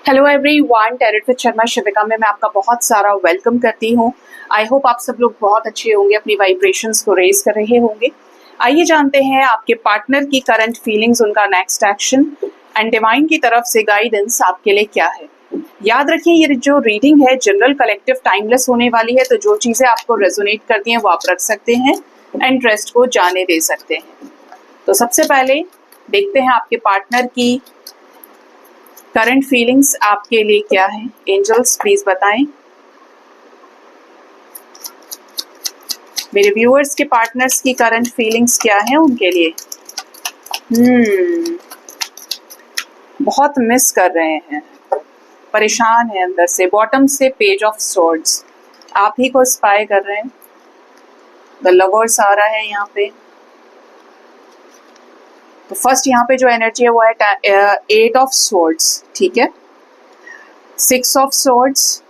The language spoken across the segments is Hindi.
Hello everyone, tarot with Sharma Shivika में मैं आपका बहुत सारा वेलकम करती हूँ। आई होप आप सब लोग बहुत अच्छे होंगे, अपनी वाइब्रेशंस को रेज कर रहे होंगे। आइए जानते हैं आपके पार्टनर की करंट फीलिंग्स, उनका नेक्स्ट एक्शन एंड डिवाइन की तरफ से गाइडेंस आपके लिए क्या है। याद रखिए, ये जो रीडिंग है जनरल, कलेक्टिव, टाइमलेस होने वाली है, तो जो चीज़ें आपको रेजोनेट करती हैं वो आप रख सकते हैं एंड रेस्ट को जाने दे सकते हैं। तो सबसे पहले देखते हैं आपके पार्टनर की करंट फीलिंग्स आपके लिए क्या है। एंजल्स प्लीज बताएं मेरे व्यूअर्स के पार्टनर्स की करंट फीलिंग्स क्या है उनके लिए। बहुत मिस कर रहे हैं, परेशान है अंदर से। बॉटम से पेज ऑफ स्वॉर्ड्स, आप ही को स्पाई कर रहे हैं। द लवर्स आ रहा है यहाँ पे। तो फर्स्ट यहाँ पे जो एनर्जी है वो है 8 ऑफ स्वॉर्ड्स, ठीक है, 6 of swords,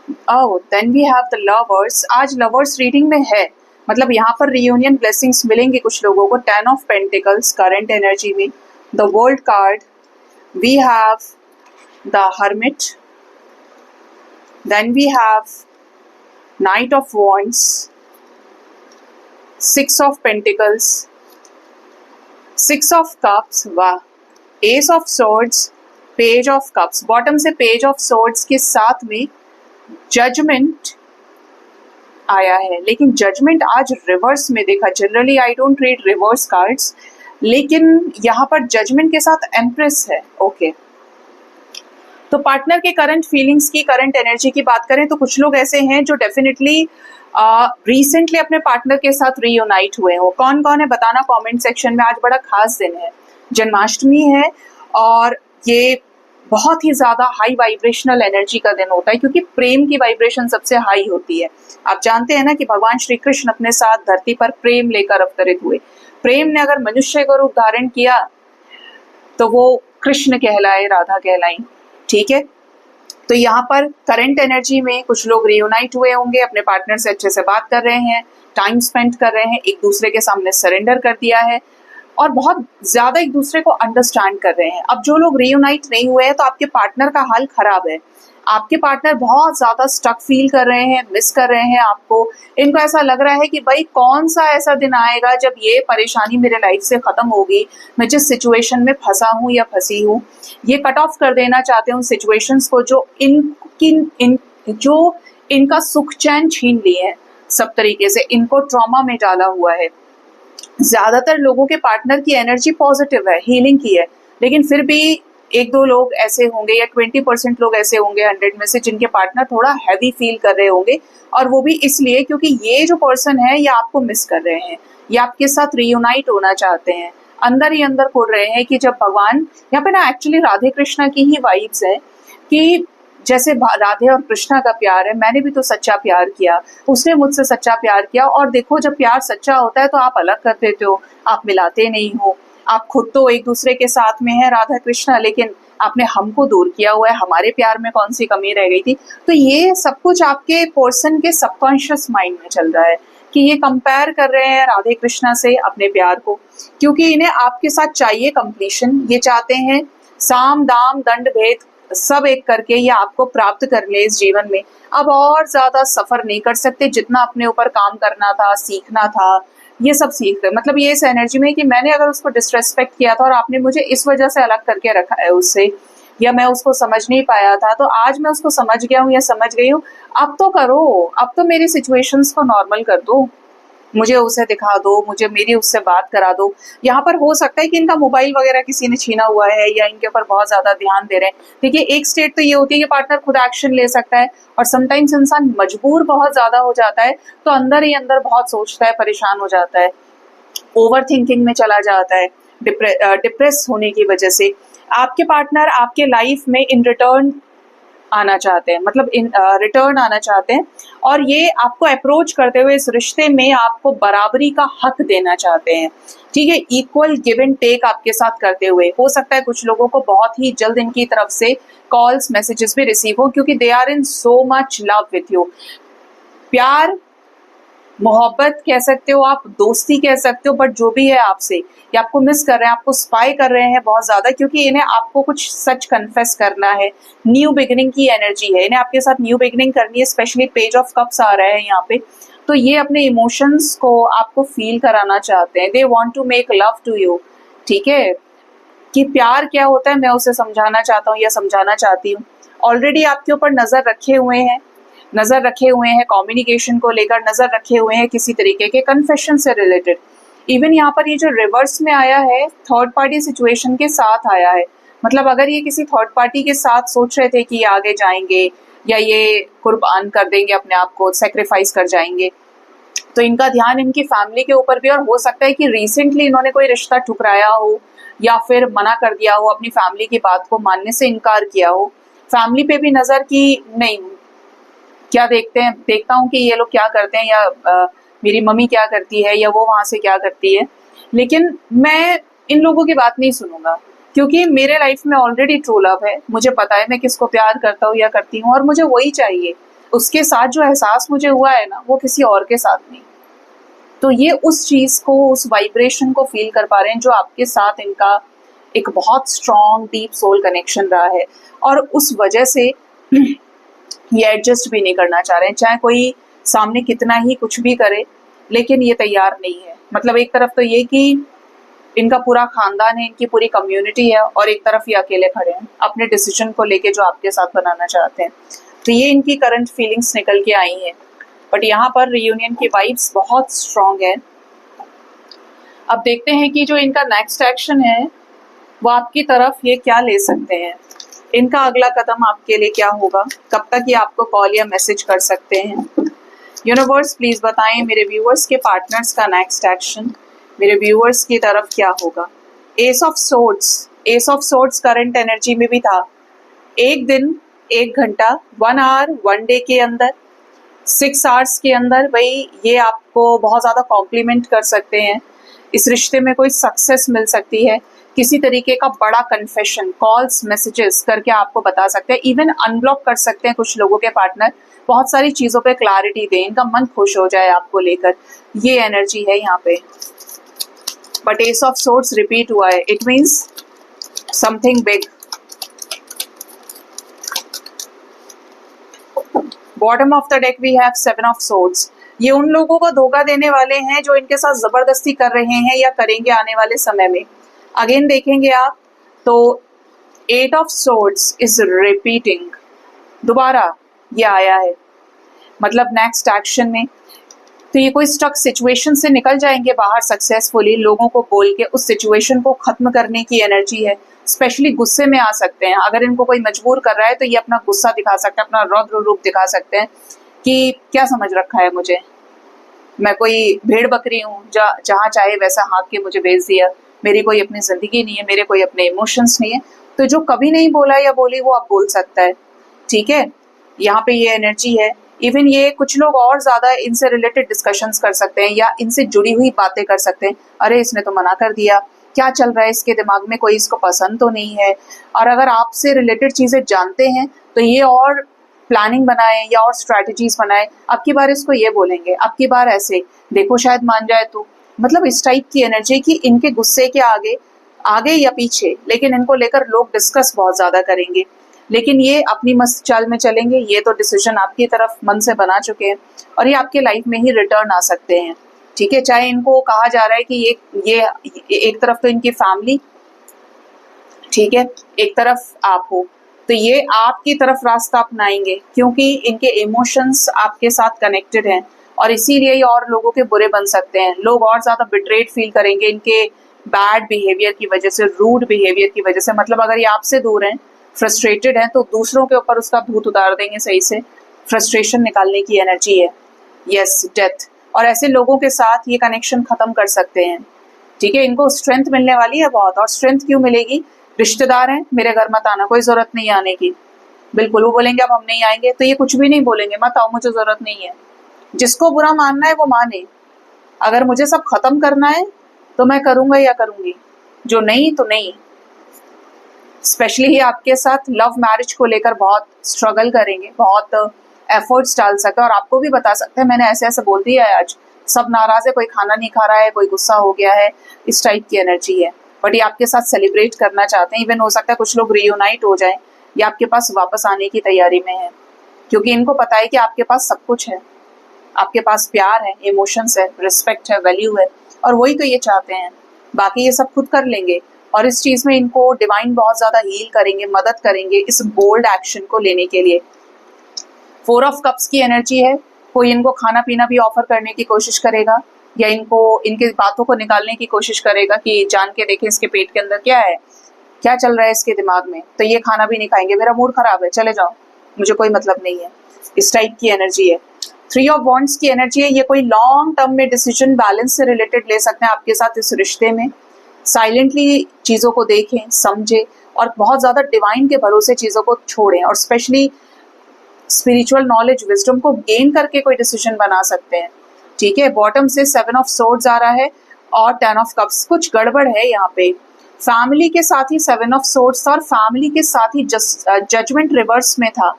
then we have the lovers. आज लवर्स रीडिंग में है, मतलब यहाँ पर रियूनियन ब्लेसिंग्स मिलेंगे कुछ लोगों को। 10 ऑफ पेंटिकल्स करंट एनर्जी में, the world card, we have the hermit, then we have knight of wands, 6 of pentacles, 6 of cups, वाह, ace of swords, page of cups. Bottom से पेज ऑफ सोर्ड्स के साथ में जजमेंट आया है, लेकिन जजमेंट आज रिवर्स में देखा। Generally I don't read reverse cards, लेकिन यहाँ पर जजमेंट के साथ एम्प्रेस है। ओके, तो पार्टनर के करंट फीलिंग्स की, करंट एनर्जी की बात करें तो कुछ लोग ऐसे हैं जो डेफिनेटली रिसेंटली अपने पार्टनर के साथ रीयूनाइट हुए हो। कौन कौन है बताना कमेंट सेक्शन में। आज बड़ा खास दिन है, जन्माष्टमी है, और ये बहुत ही ज्यादा हाई वाइब्रेशनल एनर्जी का दिन होता है, क्योंकि प्रेम की वाइब्रेशन सबसे हाई होती है। आप जानते हैं ना कि भगवान श्री कृष्ण अपने साथ धरती पर प्रेम लेकर अवतरित हुए। प्रेम ने अगर मनुष्य को रूप धारण किया तो वो कृष्ण कहलाए, राधा कहलाई, ठीक है। तो यहाँ पर करंट एनर्जी में कुछ लोग रियूनाइट हुए होंगे, अपने पार्टनर से अच्छे से बात कर रहे हैं, टाइम स्पेंड कर रहे हैं, एक दूसरे के सामने सरेंडर कर दिया है और बहुत ज्यादा एक दूसरे को अंडरस्टैंड कर रहे हैं। अब जो लोग रियूनाइट नहीं हुए हैं तो आपके पार्टनर का हाल खराब है। आपके पार्टनर बहुत ज्यादा स्टक फील कर रहे हैं, मिस कर रहे हैं आपको। इनको ऐसा लग रहा है कि भाई कौन सा ऐसा दिन आएगा जब ये परेशानी मेरे लाइफ से खत्म होगी। मैं जिस सिचुएशन में फंसा हूँ या फंसी हूँ, ये कट ऑफ कर देना चाहते हैं उन सिचुएशंस को जो इनका सुख चैन छीन लिए हैं, सब तरीके से इनको ट्रॉमा में डाला हुआ है। ज्यादातर लोगों के पार्टनर की एनर्जी पॉजिटिव है, हीलिंग की है, लेकिन फिर भी 1-2 लोग ऐसे होंगे या 20% लोग ऐसे होंगे 100 में से जिनके पार्टनर थोड़ा हैवी फील कर रहे होंगे। और वो भी इसलिए क्योंकि ये जो पर्सन है ये आपको मिस कर रहे हैं, ये आपके साथ रियूनाइट होना चाहते हैं। अंदर ही अंदर खोल रहे हैं कि जब भगवान, यहाँ पे ना एक्चुअली राधे कृष्णा की ही वाइब्स है कि जैसे राधे और कृष्णा का प्यार है, मैंने भी तो सच्चा प्यार किया, उसने मुझसे सच्चा प्यार किया। और देखो, जब प्यार सच्चा होता है तो आप अलग कर देते हो, आप मिलाते नहीं हो। आप खुद तो एक दूसरे के साथ में है राधा कृष्णा, लेकिन आपने हमको दूर किया हुआ है। हमारे प्यार में कौन सी कमी रह गई थी। तो ये सब कुछ आपके पर्सन के सबकॉन्शियस माइंड में चल रहा है कि ये कंपेयर कर रहे हैं राधे कृष्णा से अपने प्यार को, क्योंकि इन्हें आपके साथ चाहिए कंप्लीशन। ये चाहते हैं साम दाम दंड भेद सब एक करके ये आपको प्राप्त कर ले इस जीवन में। अब और ज्यादा सफर नहीं कर सकते, जितना अपने ऊपर काम करना था, सीखना था, ये सब सीख रहे। मतलब ये इस एनर्जी में कि मैंने अगर उसको डिसरेस्पेक्ट किया था और आपने मुझे इस वजह से अलग करके रखा है उससे, या मैं उसको समझ नहीं पाया था, तो आज मैं उसको समझ गया हूँ या समझ गई हूँ। अब तो करो, अब तो मेरी सिचुएशंस को नॉर्मल कर दो, मुझे उसे दिखा दो, मुझे मेरी उससे बात करा दो। यहाँ पर हो सकता है कि इनका मोबाइल वगैरह किसी ने छीना हुआ है या इनके ऊपर बहुत ज्यादा ध्यान दे रहे हैं। देखिए, एक स्टेट तो ये होती है कि पार्टनर खुद एक्शन ले सकता है, और समटाइम्स इंसान मजबूर बहुत ज्यादा हो जाता है तो अंदर ही अंदर बहुत सोचता है, परेशान हो जाता है, ओवर थिंकिंग में चला जाता है, डिप्रेस होने की वजह से। आपके पार्टनर आपके लाइफ में इन रिटर्न आना चाहते हैं, मतलब इन रिटर्न आना चाहते हैं, और ये आपको अप्रोच करते हुए इस रिश्ते में आपको बराबरी का हक देना चाहते हैं, ठीक है। इक्वल गिव एंड टेक आपके साथ करते हुए। हो सकता है कुछ लोगों को बहुत ही जल्द इनकी तरफ से कॉल्स, मैसेजेस भी रिसीव हो, क्योंकि they are in so much love with you. प्यार मोहब्बत कह सकते हो आप, दोस्ती कह सकते हो, बट जो भी है आपसे, ये आपको मिस कर रहे हैं, आपको स्पाई कर रहे हैं बहुत ज्यादा, क्योंकि इन्हें आपको कुछ सच कन्फेस करना है। न्यू बिगिनिंग की एनर्जी है, इन्हें आपके साथ न्यू बिगिनिंग करनी है। स्पेशली पेज ऑफ कप्स आ रहा है यहाँ पे, तो ये अपने इमोशंस को आपको फील कराना चाहते हैं। They want to make love to you, ठीक है, कि प्यार क्या होता है मैं उसे समझाना चाहता हूँ या समझाना चाहती हूँ। ऑलरेडी आपके ऊपर नजर रखे हुए हैं, नजर रखे हुए हैं कम्युनिकेशन को लेकर, नजर रखे हुए हैं किसी तरीके के कन्फेशन से रिलेटेड। इवन यहाँ पर ये जो रिवर्स में आया है, थर्ड पार्टी सिचुएशन के साथ आया है। मतलब अगर ये किसी थर्ड पार्टी के साथ सोच रहे थे कि ये आगे जाएंगे या ये कुर्बान कर देंगे अपने आप को, सेक्रीफाइस कर जाएंगे, तो इनका ध्यान इनकी फैमिली के ऊपर भी, और हो सकता है कि रिसेंटली इन्होंने कोई रिश्ता ठुकराया हो या फिर मना कर दिया हो, अपनी फैमिली की बात को मानने से इनकार किया हो। फैमिली पे भी नजर की नहीं, क्या देखता हूँ कि ये लोग क्या करते हैं, या मेरी मम्मी क्या करती है, या वो वहां से क्या करती है। लेकिन मैं इन लोगों की बात नहीं सुनूंगा, क्योंकि मेरे लाइफ में ऑलरेडी ट्रू लव है। मुझे पता है मैं किसको प्यार करता हूँ या करती हूँ, और मुझे वही चाहिए। उसके साथ जो एहसास मुझे हुआ है ना, वो किसी और के साथ नहीं। तो ये उस चीज को, उस वाइब्रेशन को फील कर पा रहे हैं जो आपके साथ इनका एक बहुत स्ट्रॉन्ग डीप सोल कनेक्शन रहा है, और उस वजह से ये एडजस्ट भी नहीं करना चाह रहे हैं, चाहे कोई सामने कितना ही कुछ भी करे, लेकिन ये तैयार नहीं है। मतलब एक तरफ तो ये कि इनका पूरा खानदान है, इनकी पूरी कम्युनिटी है, और एक तरफ ये अकेले खड़े हैं अपने डिसीजन को लेके जो आपके साथ बनाना चाहते हैं। तो ये इनकी करंट फीलिंग्स निकल के आई हैं, बट यहाँ पर रियूनियन की वाइब्स बहुत स्ट्रॉन्ग है। अब देखते हैं कि जो इनका नेक्स्ट एक्शन है वो आपकी तरफ ये क्या ले सकते हैं। इनका अगला कदम आपके लिए क्या होगा, कब तक ये आपको कॉल या मैसेज कर सकते हैं। यूनिवर्स प्लीज बताएं मेरे व्यूअर्स के पार्टनर्स का नेक्स्ट एक्शन मेरे व्यूअर्स की तरफ क्या होगा। S of swords current energy में भी था। एक दिन, एक घंटा, 1 आवर, 1 डे के अंदर, 6 आवर्स के अंदर भाई ये आपको बहुत ज्यादा कॉम्प्लीमेंट कर सकते हैं। इस रिश्ते में कोई सक्सेस मिल सकती है, किसी तरीके का बड़ा कन्फेशन, कॉल्स, मैसेजेस करके आपको बता सकते हैं। इवन अनब्लॉक कर सकते हैं कुछ लोगों के पार्टनर, बहुत सारी चीजों पे क्लैरिटी दें, इनका मन खुश हो जाए आपको लेकर। ये एनर्जी है यहाँ पे। But ace of swords repeat हुआ है, it means something big. Bottom of the deck we have 7 of swords. ये उन लोगों को धोखा देने वाले हैं जो इनके साथ जबरदस्ती कर रहे हैं या करेंगे आने वाले समय में। अगेन देखेंगे आप तो 8 ऑफ सोर्ड्स इज रिपीटिंग, दोबारा ये आया है, मतलब नेक्स्ट एक्शन में। तो ये कोई स्टक सिचुएशन से निकल जाएंगे बाहर सक्सेसफुली, लोगों को बोल के उस सिचुएशन को खत्म करने की एनर्जी है। स्पेशली गुस्से में आ सकते हैं, अगर इनको कोई मजबूर कर रहा है तो ये अपना गुस्सा दिखा सकते हैं, अपना रौद्र रूप दिखा सकते हैं कि क्या समझ रखा है मुझे, मैं कोई भेड़ बकरी हूँ जहाँ चाहे वैसा हाँक के मुझे भेज दिया, मेरी कोई अपनी जिंदगी नहीं है, मेरे कोई अपने इमोशंस नहीं है। तो जो कभी नहीं बोला या बोली वो अब बोल सकता है, ठीक है। यहाँ पे ये एनर्जी है। इवन ये कुछ लोग और ज्यादा इनसे रिलेटेड डिस्कशंस कर सकते हैं या इनसे जुड़ी हुई बातें कर सकते हैं। अरे इसने तो मना कर दिया, क्या चल रहा है इसके दिमाग में, कोई इसको पसंद तो नहीं है। और अगर आपसे रिलेटेड चीजें जानते हैं तो ये और प्लानिंग बनाए या और स्ट्रैटेजीज बनाए, अब की बार इसको ये बोलेंगे, अब की बार ऐसे, देखो शायद मान जाए तो। मतलब इस टाइप की एनर्जी की इनके गुस्से के आगे, आगे या पीछे, लेकिन इनको लेकर लोग डिस्कस बहुत ज्यादा करेंगे। लेकिन ये अपनी मस्त चाल में चलेंगे, ये तो डिसीजन आपकी तरफ मन से बना चुके हैं और ये आपके लाइफ में ही रिटर्न आ सकते हैं, ठीक है। चाहे इनको कहा जा रहा है कि ये एक तरफ तो इनकी फैमिली, ठीक है, एक तरफ आप हो, तो ये आपकी तरफ रास्ता अपनाएंगे क्योंकि इनके इमोशंस आपके साथ कनेक्टेड हैं और इसीलिए ये और लोगों के बुरे बन सकते हैं। लोग और ज्यादा बिट्रेड फील करेंगे इनके बैड बिहेवियर की वजह से, रूड बिहेवियर की वजह से। मतलब अगर ये आपसे दूर हैं, फ्रस्ट्रेटेड हैं, तो दूसरों के ऊपर उसका भूत उतार देंगे सही से। फ्रस्ट्रेशन निकालने की एनर्जी है, यस, डेथ। और ऐसे लोगों के साथ ये कनेक्शन खत्म कर सकते हैं, ठीक है। इनको स्ट्रेंथ मिलने वाली है बहुत। और स्ट्रेंथ क्यों मिलेगी, रिश्तेदार हैं, मेरे घर मत आना, कोई जरूरत नहीं आने की, बिल्कुल। वो बोलेंगे अब हम नहीं आएंगे, तो ये कुछ भी नहीं बोलेंगे, मत आओ, मुझे जरूरत नहीं है। जिसको बुरा मानना है वो माने, अगर मुझे सब खत्म करना है तो मैं करूंगा या करूंगी, जो नहीं तो नहीं। स्पेशली ही आपके साथ लव मैरिज को लेकर बहुत स्ट्रगल करेंगे, बहुत एफर्ट्स डाल सकता है और आपको भी बता सकता है मैंने ऐसे ऐसे बोल दिया है, आज सब नाराज है, कोई खाना नहीं खा रहा है, कोई गुस्सा हो गया है, इस टाइप की एनर्जी है। बट ये आपके साथ सेलिब्रेट करना चाहते हैं, इवन हो सकता है कुछ लोग रियूनाइट हो जाएं या आपके पास वापस आने की तैयारी में है, क्योंकि इनको पता है कि आपके पास सब कुछ है, आपके पास प्यार है, इमोशंस है, रिस्पेक्ट है, वैल्यू है, और वही तो ये चाहते हैं। बाकी ये सब खुद कर लेंगे और इस चीज में इनको डिवाइन बहुत ज्यादा हील करेंगे, मदद करेंगे इस बोल्ड एक्शन को लेने के लिए। 4 ऑफ कप्स की एनर्जी है, कोई इनको खाना पीना भी ऑफर करने की कोशिश करेगा या इनको इनके बातों को निकालने की कोशिश करेगा कि जान के देखें इसके पेट के अंदर क्या है, क्या चल रहा है इसके दिमाग में, तो ये खाना भी नहीं खाएंगे, मेरा मूड खराब है, चले जाओ, मुझे कोई मतलब नहीं है, इस टाइप की एनर्जी है। 3 ऑफ वॉन्ड्स की एनर्जी है, ये कोई लॉन्ग टर्म में डिसीजन बैलेंस से रिलेटेड ले सकते हैं आपके साथ इस रिश्ते में। साइलेंटली चीज़ों को देखें, समझें और बहुत ज़्यादा डिवाइन के भरोसे चीज़ों को छोड़ें और स्पेशली स्पिरिचुअल नॉलेज, विजडम को गेन करके कोई डिसीजन बना सकते हैं। ठीक है, बॉटम से 7 ऑफ सोर्ड्स आ रहा है और 10 ऑफ कप्स, कुछ गड़बड़ है यहाँ पे। फैमिली के साथ ही 7 ऑफ सोर्ड्स था और फैमिली के साथ ही जजमेंट रिवर्स में था,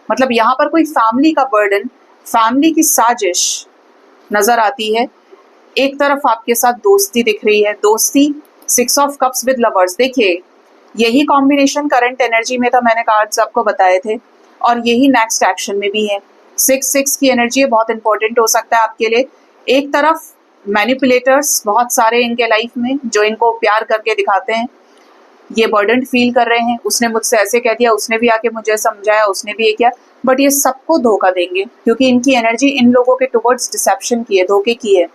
मतलब यहाँ पर कोई फैमिली का बर्डन, फैमिली की साजिश नजर आती है। एक तरफ आपके साथ दोस्ती दिख रही है, दोस्ती। 6 ऑफ कप्स विद लवर्स, देखिए यही कॉम्बिनेशन करंट एनर्जी में था, मैंने कार्ड्स आपको बताए थे, और यही नेक्स्ट एक्शन में भी है। 6 की एनर्जी बहुत इंपॉर्टेंट हो सकता है आपके लिए। एक तरफ मैनिपुलेटर्स बहुत सारे इनके लाइफ में जो इनको प्यार करके दिखाते हैं, ये बर्डन फील कर रहे हैं, उसने मुझसे ऐसे कह दिया, उसने भी आके मुझे समझाया, उसने भी ये किया, बट ये सबको धोखा देंगे क्योंकि इनकी एनर्जी इन लोगों के टुवर्ड्स डिसेप्शन की है, धोखे की है।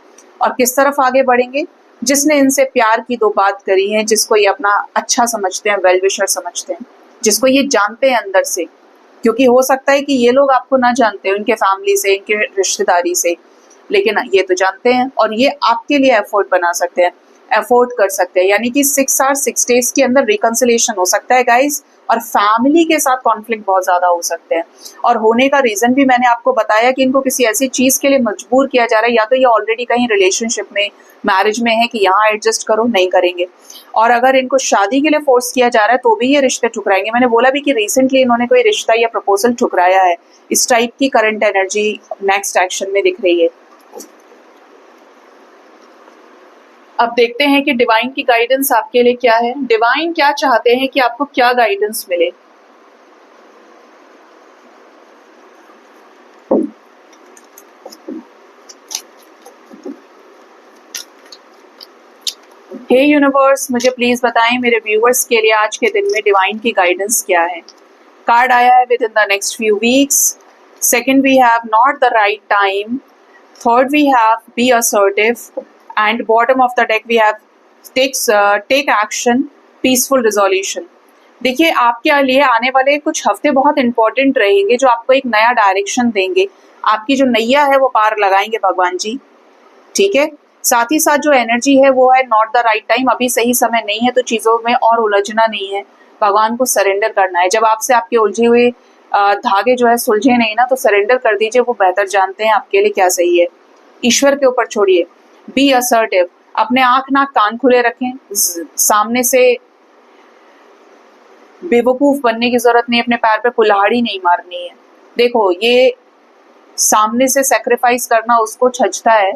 और किस तरफ आगे बढ़ेंगे, जिसने इनसे प्यार की 2 बात करी है, जिसको ये अपना अच्छा समझते हैं, वेल विशर समझते हैं, जिसको ये जानते हैं अंदर से, क्योंकि हो सकता है कि ये लोग आपको ना जानते हो, इनके फैमिली से, इनके रिश्तेदारी से, लेकिन ये तो जानते हैं और ये आपके लिए एफर्ट बना सकते हैं, एफोर्ड कर सकते हैं। यानी कि 6 आवर 6 डेज के अंदर रिकंसिलेशन हो सकता है गाइस, और फैमिली के साथ कॉन्फ्लिक्ट बहुत ज्यादा हो सकते हैं। और होने का रीजन भी मैंने आपको बताया कि इनको किसी ऐसी चीज के लिए मजबूर किया जा रहा है, या तो ये ऑलरेडी कहीं रिलेशनशिप में, मैरिज में है कि यहाँ एडजस्ट करो, नहीं करेंगे, और अगर इनको शादी के लिए फोर्स किया जा रहा है तो भी ये रिश्ते ठुकराएंगे। मैंने बोला भी कि रिसेंटली इन्होंने कोई रिश्ता या प्रपोजल ठुकराया है। इस टाइप की करंट एनर्जी नेक्स्ट एक्शन में दिख रही है। अब देखते हैं कि डिवाइन की गाइडेंस आपके लिए क्या है, डिवाइन क्या चाहते हैं कि आपको क्या गाइडेंस मिले। हे यूनिवर्स, मुझे प्लीज बताएं मेरे व्यूअर्स के लिए आज के दिन में डिवाइन की गाइडेंस क्या है। कार्ड आया है within the next few weeks. Second we have not the right time. Third we have be assertive and bottom of the deck we have take action, peaceful resolution। देखिए आपके लिए आने वाले कुछ हफ्ते बहुत इंपॉर्टेंट रहेंगे, जो आपको एक नया डायरेक्शन देंगे, आपकी जो नैया है वो पार लगाएंगे भगवान जी। ठीक है, साथ ही साथ जो एनर्जी है वो है नॉट द राइट टाइम, अभी सही समय नहीं है, तो चीजों में और उलझना नहीं है, भगवान को सरेंडर करना है। जब आपसे आपके उलझे हुए धागे जो है सुलझे नहीं ना, तो सरेंडर कर दीजिए, वो बेहतर जानते हैं आपके लिए क्या सही है। ईश्वर के ऊपर छोड़िए। बी असर्टिव, अपने आंख नाक कान खुले रखें, सामने से बेवकूफ बनने की जरूरत नहीं, अपने पैर पे कुल्हाड़ी नहीं मारनी है। देखो ये सामने से सेक्रीफाइस करना उसको छजता है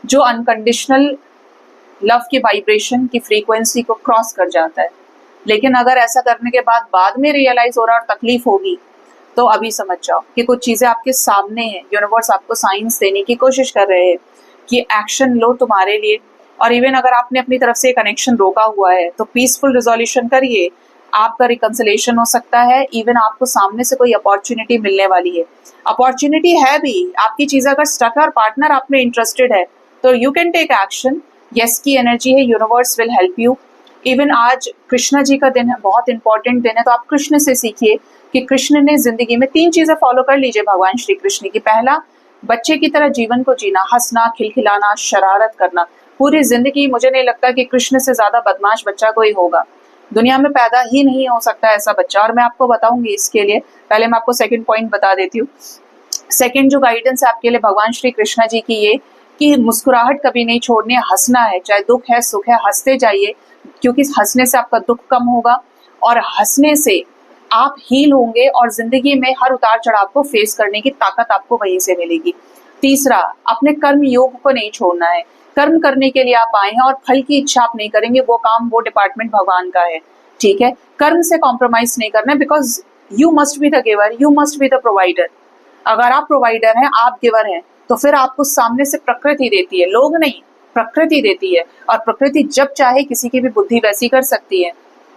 जो अनकंडीशनल लव की वाइब्रेशन की फ्रीक्वेंसी को क्रॉस कर जाता है। लेकिन अगर ऐसा करने के बाद में रियलाइज हो रहा और तकलीफ होगी, तो अभी समझ जाओ कि कुछ चीजें आपके सामने हैं, यूनिवर्स आपको साइंस देने की कोशिश कर रहे हैं कि एक्शन लो तुम्हारे लिए। और इवन अगर आपने अपनी तरफ से कनेक्शन रोका हुआ है तो पीसफुल रिजोल्यूशन करिए, आपका रिकंसिलेशन हो सकता है। इवन आपको सामने से कोई अपॉर्चुनिटी मिलने वाली है, अपॉर्चुनिटी है भी, आपकी चीज अगर स्टक है और पार्टनर आप में इंटरेस्टेड है तो you can take action. Yes की एनर्जी है, universe will help you. Even आज कृष्णा जी का दिन है, बहुत इंपॉर्टेंट दिन है, तो आप कृष्ण से सीखिए कि कृष्ण ने जिंदगी में 3 चीजें फॉलो कर लीजिए भगवान श्री कृष्ण की। पहला, बच्चे की तरह जीवन को जीना, हंसना, खिलखिलाना, शरारत करना पूरी जिंदगी। मुझे नहीं लगता कि कृष्ण से ज्यादा बदमाश बच्चा कोई होगा, दुनिया में पैदा ही नहीं हो सकता ऐसा बच्चा। और मैं आपको बताऊंगी इसके लिए, पहले मैं आपको सेकंड पॉइंट बता देती हूँ। सेकंड जो गाइडेंस है आपके लिए भगवान श्री कृष्णा जी की, ये कि मुस्कुराहट कभी नहीं छोड़नी है, हंसना है, चाहे दुख है सुख है, हंसते जाइए, क्योंकि हंसने से आपका दुख कम होगा और हंसने से आप हील होंगे और जिंदगी में हर उतार चढ़ाव को फेस करने की ताकत आपको वहीं से मिलेगी। तीसरा, अपने कर्म योग को नहीं छोड़ना है। कर्म करने के लिए आप आए हैं और फल की इच्छा आप नहीं करेंगे, वो काम वो डिपार्टमेंट भगवान का है, ठीक है। कर्म से कॉम्प्रोमाइज नहीं करना है, because you must be the giver, you must be the provider. अगर आप प्रोवाइडर हैं, आप गिवर हैं, तो फिर आपको सामने से प्रकृति देती है, लोग नहीं, प्रकृति देती है। और प्रकृति जब चाहे किसी की भी बुद्धि वैसी कर सकती है,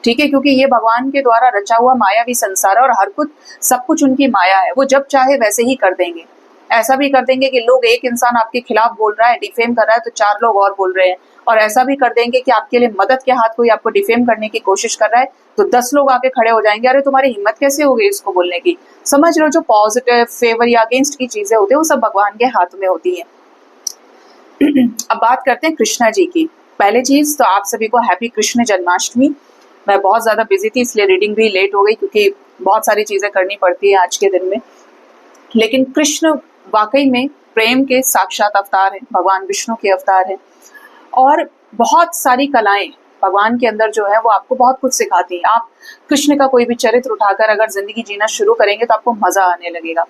ठीक है, क्योंकि ये भगवान के द्वारा रचा हुआ मायावी संसार है और हर कुछ सब कुछ उनकी माया है। वो जब चाहे वैसे ही कर देंगे। ऐसा भी कर देंगे कि लोग, एक इंसान आपके खिलाफ बोल रहा है, डिफेम कर रहा है, तो 4 लोग और बोल रहे हैं। और ऐसा भी कर देंगे कि आपके लिए मदद के हाथ कोई आपको डिफेम करने की कोशिश कर रहा है, तो 10 लोग आके खड़े हो जाएंगे, अरे तुम्हारी हिम्मत कैसे हो गई इसको बोलने की। समझ लो, जो पॉजिटिव, फेवर या अगेंस्ट की चीजें होती है वो सब भगवान के हाथ में होती है। अब बात करते हैं कृष्णा जी की। पहले चीज तो आप सभी को हैप्पी कृष्ण जन्माष्टमी। मैं बहुत ज्यादा बिजी थी, इसलिए रीडिंग भी लेट हो गई, क्योंकि बहुत सारी चीजें करनी पड़ती है आज के दिन में। लेकिन कृष्ण वाकई में प्रेम के साक्षात अवतार हैं, भगवान विष्णु के अवतार हैं। और बहुत सारी कलाएं भगवान के अंदर जो है वो आपको बहुत कुछ सिखाती हैं। आप कृष्ण का कोई भी चरित्र उठाकर अगर जिंदगी जीना शुरू करेंगे तो आपको मजा आने लगेगा।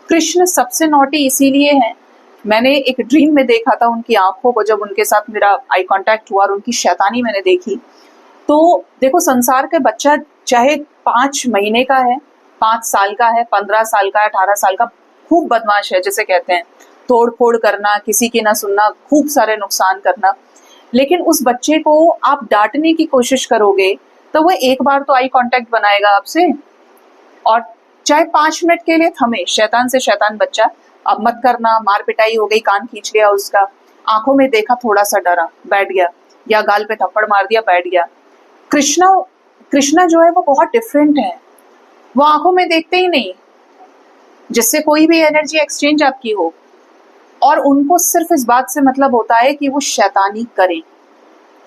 कृष्ण सबसे नॉटी इसीलिए है, मैंने एक ड्रीम में देखा था उनकी आंखों को, जब उनके साथ मेरा आई कांटेक्ट हुआ और उनकी शैतानी मैंने देखी। तो देखो, संसार का बच्चा चाहे 5 महीने का है, 5 साल का है, 15 साल का है, 18 साल का, खूब बदमाश है जिसे कहते हैं, तोड़ फोड़ करना, किसी की ना सुनना, खूब सारे नुकसान करना। लेकिन उस बच्चे को आप डांटने की कोशिश करोगे तो वो एक बार तो आई कांटेक्ट बनाएगा आपसे, और चाहे 5 मिनट के लिए थमे। शैतान से शैतान बच्चा, अब मत करना, मार पिटाई हो गई, कान खींच लिया उसका, आंखों में देखा, थोड़ा सा डरा, बैठ गया, या गाल पे थप्पड़ मार दिया, बैठ गया। कृष्णा जो है वो बहुत डिफरेंट है, वो आंखों में देखते ही नहीं, जिससे कोई भी एनर्जी एक्सचेंज आपकी हो, और उनको सिर्फ इस बात से मतलब होता है कि वो शैतानी करें।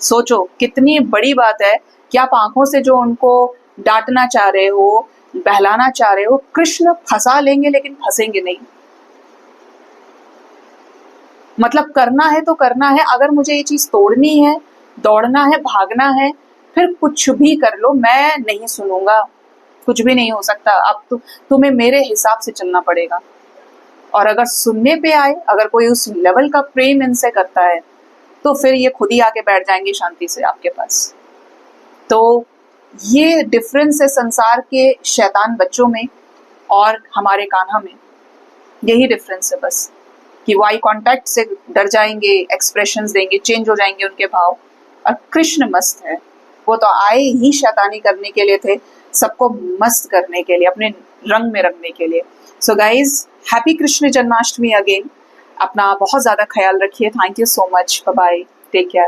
सोचो कितनी बड़ी बात है कि आप आंखों से जो उनको डांटना चाह रहे हो, बहलाना चाह रहे हो, कृष्ण फंसा लेंगे लेकिन फंसेंगे नहीं। मतलब करना है तो करना है, अगर मुझे ये चीज तोड़नी है, दौड़ना है, भागना है, फिर कुछ भी कर लो, मैं नहीं सुनूंगा, कुछ भी नहीं हो सकता। अब तो तुम्हें मेरे हिसाब से चलना पड़ेगा। और अगर सुनने पे आए, अगर कोई उस लेवल का प्रेम इनसे करता है, तो फिर ये खुद ही आके बैठ जाएंगे शांति से आपके पास। तो ये डिफरेंस है संसार के शैतान बच्चों में और हमारे कान्हा में, यही डिफरेंस है बस, कि वो आई कॉन्टैक्ट से डर जाएंगे, एक्सप्रेशंस देंगे, चेंज हो जाएंगे उनके भाव। और कृष्ण मस्त है, वो तो आए ही शैतानी करने के लिए थे, सबको मस्त करने के लिए, अपने रंग में रखने के लिए। So guys, happy Krishna Janmashtami again. अपना बहुत ज्यादा ख्याल रखिए। Thank you so much, bye bye, take care.